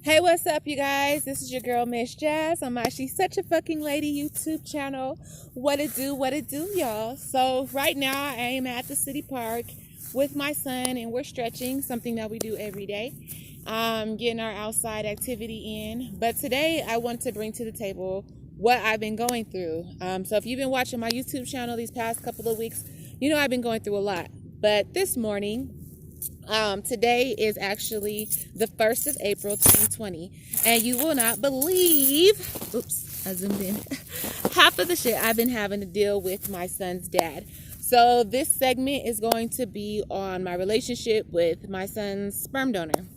Hey, what's up, you guys? This is your girl, Miss Jazz, on my She's Such a Fucking Lady YouTube channel. What it do, y'all? So, right now, I am at the city park with my son, and we're stretching, something that we do every day, getting our outside activity in. But today, I want to bring to the table what I've been going through. So, if you've been watching my YouTube channel these past couple of weeks, you know I've been going through a lot. But this morning, today is actually the 1st of April 2020, and you will not believe, oops, I zoomed in, half of the shit I've been having to deal with my son's dad. So this segment is going to be on my relationship with my son's sperm donor.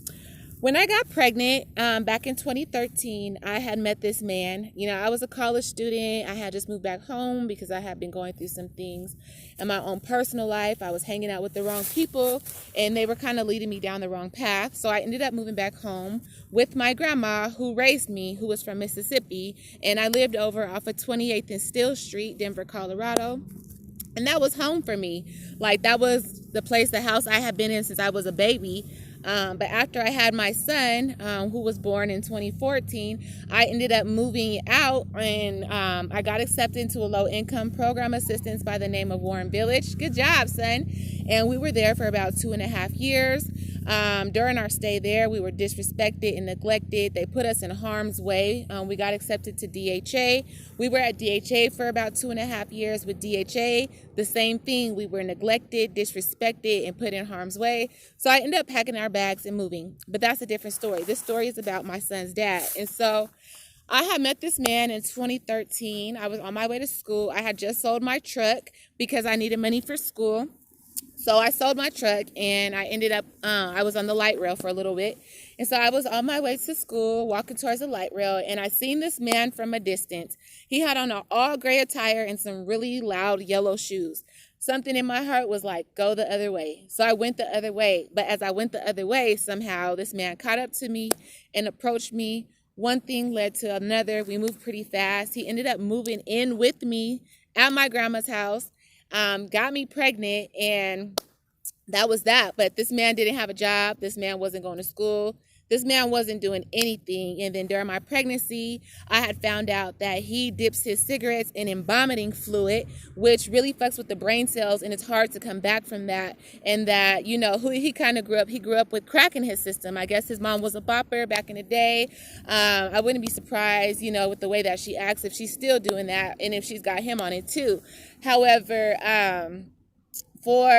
When I got pregnant back in 2013, I had met this man. You know, I was a college student. I had just moved back home because I had been going through some things in my own personal life. I was hanging out with the wrong people, and they were kind of leading me down the wrong path. So I ended up moving back home with my grandma, who raised me, who was from Mississippi. And I lived over off of 28th and Still Street, Denver, Colorado. And that was home for me. Like, that was the place, the house I had been in since I was a baby. But after I had my son, who was born in 2014, I ended up moving out, and I got accepted into a low-income program assistance by the name of Warren Village. Good job, son. And we were there for about 2.5 years. During our stay there, we were disrespected and neglected. They put us in harm's way. We got accepted to DHA. We were at DHA for about 2.5 years. With DHA, the same thing. We were neglected, disrespected, and put in harm's way. So I ended up packing our bags and moving. But that's a different story. This story is about my son's dad. And so I had met this man in 2013. I was on my way to school. I had just sold my truck because I needed money for school. So I sold my truck, and I ended up, I was on the light rail for a little bit. And so I was on my way to school, walking towards the light rail, and I seen this man from a distance. He had on an all gray attire and some really loud yellow shoes. Something in my heart was like, go the other way. So I went the other way. But as I went the other way, somehow this man caught up to me and approached me. One thing led to another. We moved pretty fast. He ended up moving in with me at my grandma's house. Got me pregnant, and that was that. But this man didn't have a job. This man wasn't going to school. This man wasn't doing anything. And then during my pregnancy, I had found out that he dips his cigarettes in embalming fluid, which really fucks with the brain cells, and it's hard to come back from that. And that, you know, he kind of grew up with crack in his system. I guess his mom was a bopper back in the day. I wouldn't be surprised, you know, with the way that she acts, if she's still doing that, and if she's got him on it too. However,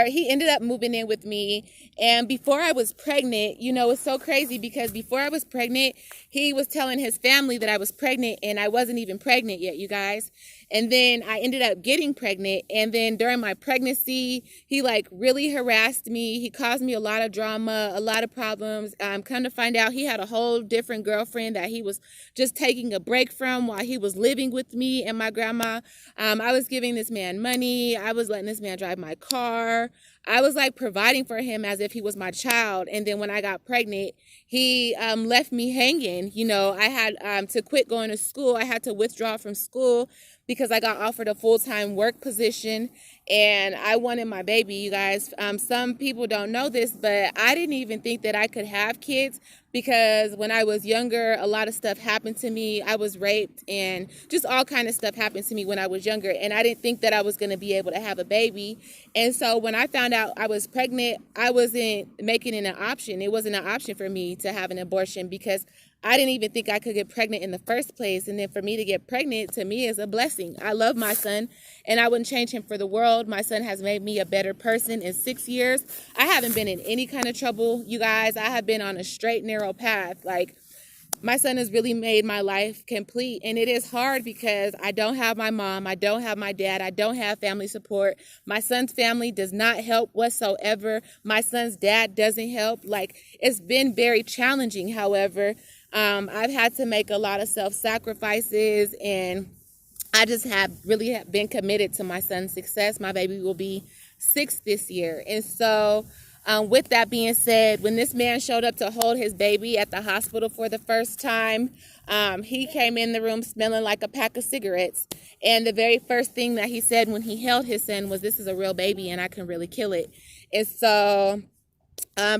he ended up moving in with me, and before I was pregnant, you know, it's so crazy because before I was pregnant, he was telling his family that I was pregnant, and I wasn't even pregnant yet, you guys. And then I ended up getting pregnant, and then during my pregnancy, he like really harassed me. He caused me a lot of drama, a lot of problems. Come to find out, he had a whole different girlfriend that he was just taking a break from while he was living with me and my grandma. I was giving this man money. I was letting this man drive my car. I was like providing for him as if he was my child. And then when I got pregnant, he left me hanging. You know, I had to quit going to school. I had to withdraw from school because I got offered a full-time work position, and I wanted my baby, you guys. Some people don't know this, but I didn't even think that I could have kids because when I was younger, a lot of stuff happened to me. I was raped, and just all kind of stuff happened to me when I was younger, and I didn't think that I was going to be able to have a baby. And so when I found out I was pregnant, I wasn't making it an option. It wasn't an option for me to have an abortion because I didn't even think I could get pregnant in the first place. And then for me to get pregnant, to me, is a blessing. I love my son, and I wouldn't change him for the world. My son has made me a better person in 6 years. I haven't been in any kind of trouble, you guys. I have been on a straight, narrow path. Like, my son has really made my life complete, and it is hard because I don't have my mom, I don't have my dad, I don't have family support. My son's family does not help whatsoever. My son's dad doesn't help. Like, it's been very challenging. However, I've had to make a lot of self-sacrifices, and I just have really been committed to my son's success. My baby will be 6 this year. And so with that being said, when this man showed up to hold his baby at the hospital for the first time, he came in the room smelling like a pack of cigarettes. And the very first thing that he said when he held his son was, "This is a real baby, and I can really kill it." And so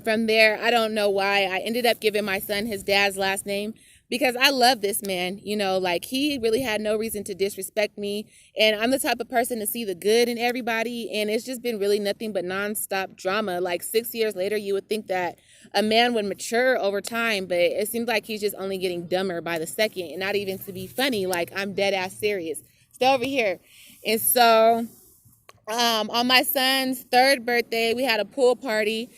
From there, I don't know why I ended up giving my son his dad's last name, because I love this man. You know, like, he really had no reason to disrespect me. And I'm the type of person to see the good in everybody. And it's just been really nothing but nonstop drama. Like, 6 years later, you would think that a man would mature over time, but it seems like he's just only getting dumber by the second. And not even to be funny, like, I'm dead ass serious. Stay over here. And so, on my son's 3rd birthday, we had a pool party.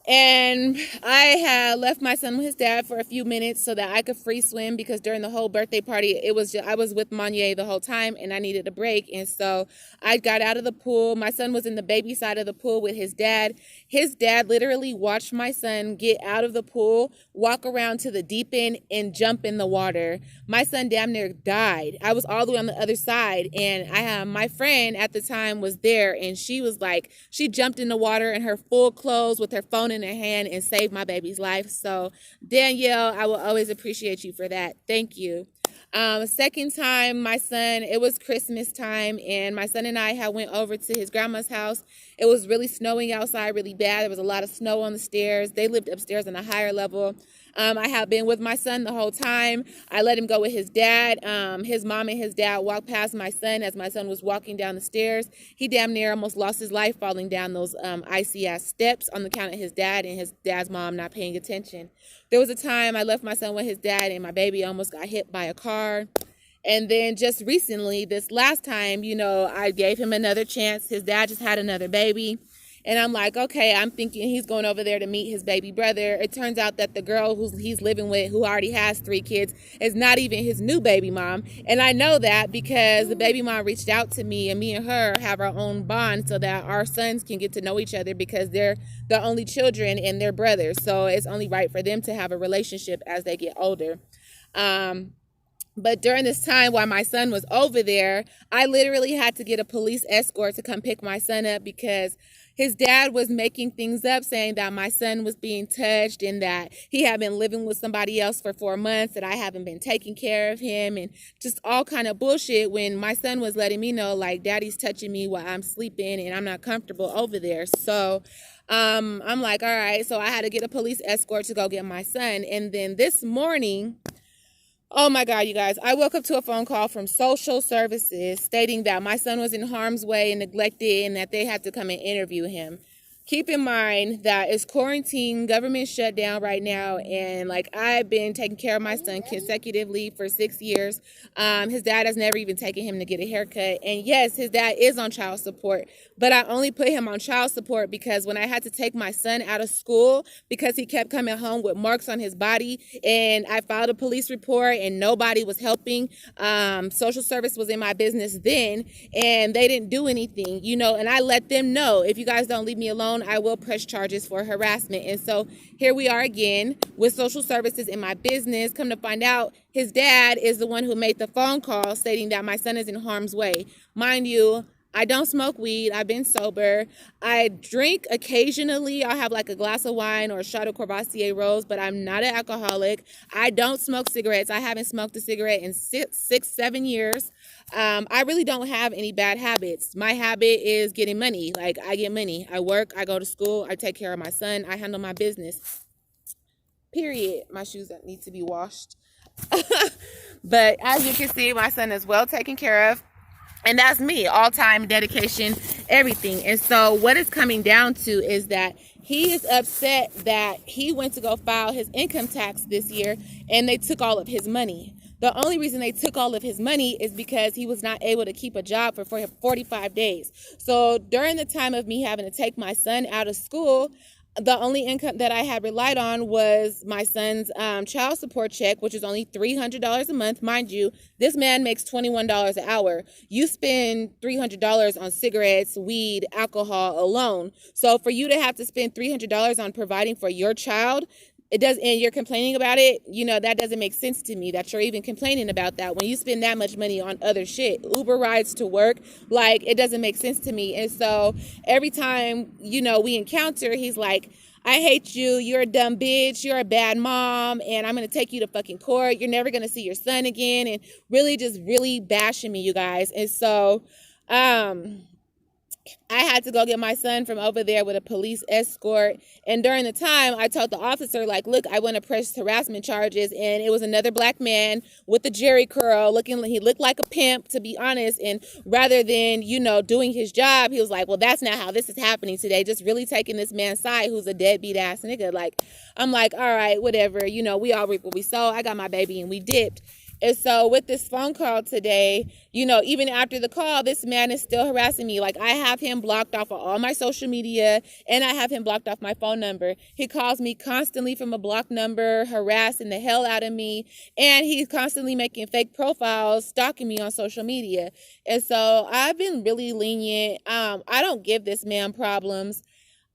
And I had left my son with his dad for a few minutes so that I could free swim, because during the whole birthday party, I was with Monye the whole time and I needed a break. And so I got out of the pool. My son was in the baby side of the pool with his dad. His dad literally watched my son get out of the pool, walk around to the deep end, and jump in the water. My son damn near died. I was all the way on the other side, and my friend at the time was there, and she was like, she jumped in the water in her full clothes with her phone in her hand and saved my baby's life. So Danielle, I will always appreciate you for that. Thank you. Second time, my son, it was Christmas time, and my son and I had went over to his grandma's house. It was really snowing outside, really bad. There was a lot of snow on the stairs. They lived upstairs on a higher level. I have been with my son the whole time. I let him go with his dad. His mom and his dad walked past my son as my son was walking down the stairs. He damn near almost lost his life falling down those icy ass steps on the count of his dad and his dad's mom not paying attention. There was a time I left my son with his dad and my baby almost got hit by a car. And then just recently, this last time, you know, I gave him another chance. His dad just had another baby. And I'm like, okay, I'm thinking he's going over there to meet his baby brother. It turns out that the girl who he's living with, who already has 3 kids, is not even his new baby mom. And I know that because the baby mom reached out to me, and me and her have our own bond so that our sons can get to know each other, because they're the only children and they're brothers. So it's only right for them to have a relationship as they get older. But during this time while my son was over there, I literally had to get a police escort to come pick my son up, because his dad was making things up, saying that my son was being touched and that he had been living with somebody else for 4 months, that I haven't been taking care of him, and just all kind of bullshit, when my son was letting me know, like, daddy's touching me while I'm sleeping and I'm not comfortable over there. So I'm like, all right. So I had to get a police escort to go get my son. And then this morning, oh my God, you guys, I woke up to a phone call from social services stating that my son was in harm's way and neglected, and that they had to come and interview him. Keep in mind that it's quarantine, government shutdown right now, and like, I've been taking care of my son consecutively for 6 years. His dad has never even taken him to get a haircut, and yes, his dad is on child support, but I only put him on child support because when I had to take my son out of school because he kept coming home with marks on his body, and I filed a police report and nobody was helping. Social service was in my business then, and they didn't do anything, you know, and I let them know, if you guys don't leave me alone, I will press charges for harassment. And so here we are again with social services in my business. Come to find out, his dad is the one who made the phone call stating that my son is in harm's way. Mind you, I don't smoke weed. I've been sober. I drink occasionally. I'll have like a glass of wine or a shot of Courvoisier Rose, but I'm not an alcoholic. I don't smoke cigarettes. I haven't smoked a cigarette in 7 years. I really don't have any bad habits. My habit is getting money. Like, I get money. I work. I go to school. I take care of my son. I handle my business. Period. My shoes that need to be washed. But as you can see, my son is well taken care of. And that's me, all time, dedication, everything. And so what it's coming down to is that he is upset that he went to go file his income tax this year and they took all of his money. The only reason they took all of his money is because he was not able to keep a job for 45 days. So during the time of me having to take my son out of school, the only income that I had relied on was my son's child support check, which is only $300 a month. Mind you, this man makes $21 an hour. You spend $300 on cigarettes, weed, alcohol alone. So for you to have to spend $300 on providing for your child, it does, and you're complaining about it, you know, that doesn't make sense to me that you're even complaining about that when you spend that much money on other shit. Uber rides to work, like, it doesn't make sense to me. And so every time, you know, we encounter, he's like, I hate you, you're a dumb bitch, you're a bad mom, and I'm going to take you to fucking court, you're never going to see your son again, and really just really bashing me, you guys. And so I had to go get my son from over there with a police escort. And during the time, I told the officer, like, look, I want to press harassment charges. And it was another black man with a jerry curl, he looked like a pimp, to be honest. And rather than, doing his job, he was like, well, that's not how this is happening today. Just really taking this man's side who's a deadbeat ass nigga. Like, I'm like, all right, whatever. We all reap what we sow. I got my baby and we dipped. And so with this phone call today, even after the call, this man is still harassing me. Like, I have him blocked off of all my social media and I have him blocked off my phone number. He calls me constantly from a blocked number, harassing the hell out of me. And he's constantly making fake profiles, stalking me on social media. And so I've been really lenient. I don't give this man problems.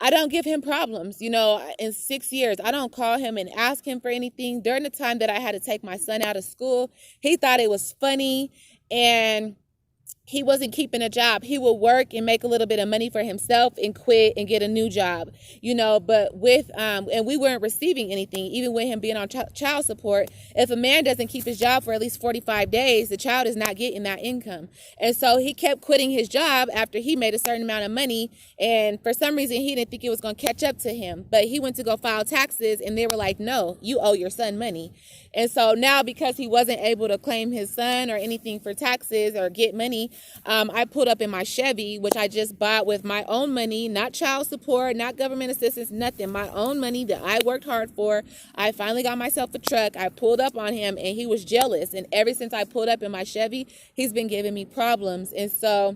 I don't give him problems. In 6 years, I don't call him and ask him for anything. During the time that I had to take my son out of school, he thought it was funny and he wasn't keeping a job. He would work and make a little bit of money for himself and quit and get a new job, but and we weren't receiving anything, even with him being on child support. If a man doesn't keep his job for at least 45 days, the child is not getting that income. And so he kept quitting his job after he made a certain amount of money. And for some reason, he didn't think it was going to catch up to him, but he went to go file taxes and they were like, no, you owe your son money. And so now, because he wasn't able to claim his son or anything for taxes or get money, I pulled up in my Chevy, which I just bought with my own money, not child support, not government assistance, nothing. My own money that I worked hard for. I finally got myself a truck. I pulled up on him and he was jealous. And ever since I pulled up in my Chevy, he's been giving me problems. And so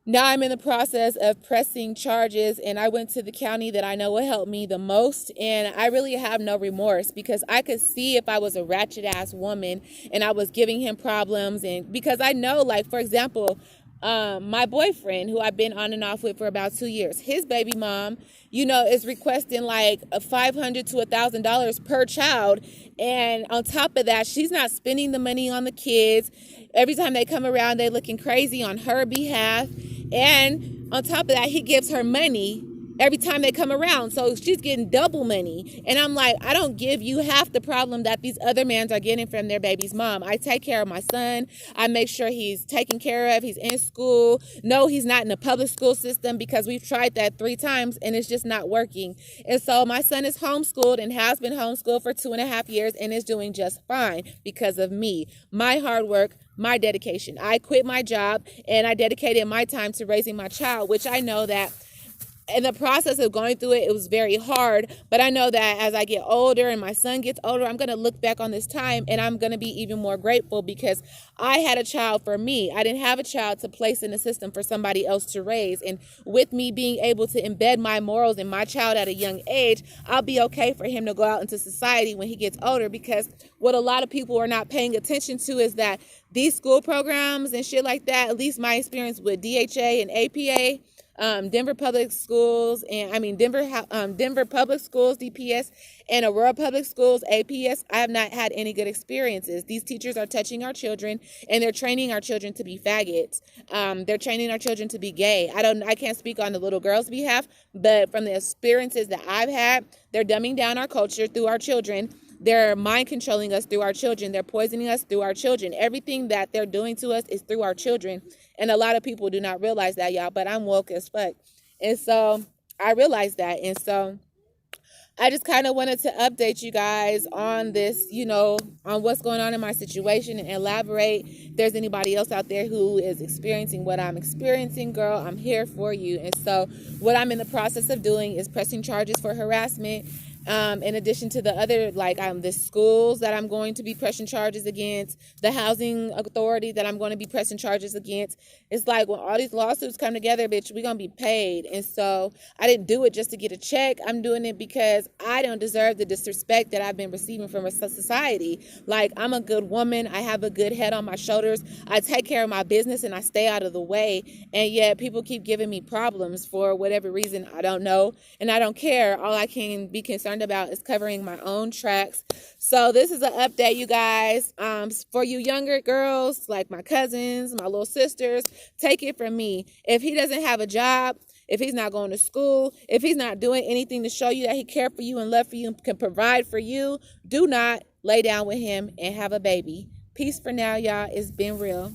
now I'm in the process of pressing charges, and I went to the county that I know will help me the most, and I really have no remorse because I could see if I was a ratchet-ass woman and I was giving him problems, and because I know, like, for example, my boyfriend, who I've been on and off with for about 2 years, his baby mom, is requesting like $500 to $1,000 per child, and on top of that, she's not spending the money on the kids. Every time they come around, they're looking crazy on her behalf. And on top of that, he gives her money every time they come around. So she's getting double money. And I'm like, I don't give you half the problem that these other men are getting from their baby's mom. I take care of my son. I make sure he's taken care of. He's in school. No, he's not in the public school system because we've tried that 3 times and it's just not working. And so my son is homeschooled and has been homeschooled for 2.5 years and is doing just fine because of me, my hard work, my dedication. I quit my job and I dedicated my time to raising my child, which I know that in the process of going through it, it was very hard. But I know that as I get older and my son gets older, I'm going to look back on this time and I'm going to be even more grateful because I had a child for me. I didn't have a child to place in the system for somebody else to raise. And with me being able to embed my morals in my child at a young age, I'll be okay for him to go out into society when he gets older, because what a lot of people are not paying attention to is that these school programs and shit like that, at least my experience with DHA and APA, Denver Public Schools, Denver Public Schools, DPS, and Aurora Public Schools, APS, I have not had any good experiences. These teachers are touching our children, and they're training our children to be faggots. They're training our children to be gay. I can't speak on the little girls' behalf, but from the experiences that I've had, they're dumbing down our culture through our children. They're mind controlling us through our children. They're poisoning us through our children. Everything that they're doing to us is through our children. And a lot of people do not realize that, y'all, but I'm woke as fuck. And so I realized that. And so I just kind of wanted to update you guys on this, on what's going on in my situation and elaborate. If there's anybody else out there who is experiencing what I'm experiencing, girl, I'm here for you. And so what I'm in the process of doing is pressing charges for harassment. In addition to the other, the schools that I'm going to be pressing charges against, the housing authority that I'm going to be pressing charges against. It's like when all these lawsuits come together, bitch, we're going to be paid. And so I didn't do it just to get a check. I'm doing it because I don't deserve the disrespect that I've been receiving from a society. Like, I'm a good woman. I have a good head on my shoulders. I take care of my business and I stay out of the way. And yet people keep giving me problems for whatever reason. I don't know. And I don't care. All I can be concerned about is covering my own tracks. So this is an update, you guys. For you younger girls, like my cousins, my little sisters, take it from me. If he doesn't have a job, if he's not going to school, if he's not doing anything to show you that he cares for you and love for you and can provide for you, do not lay down with him and have a baby. Peace for now, y'all. It's been real.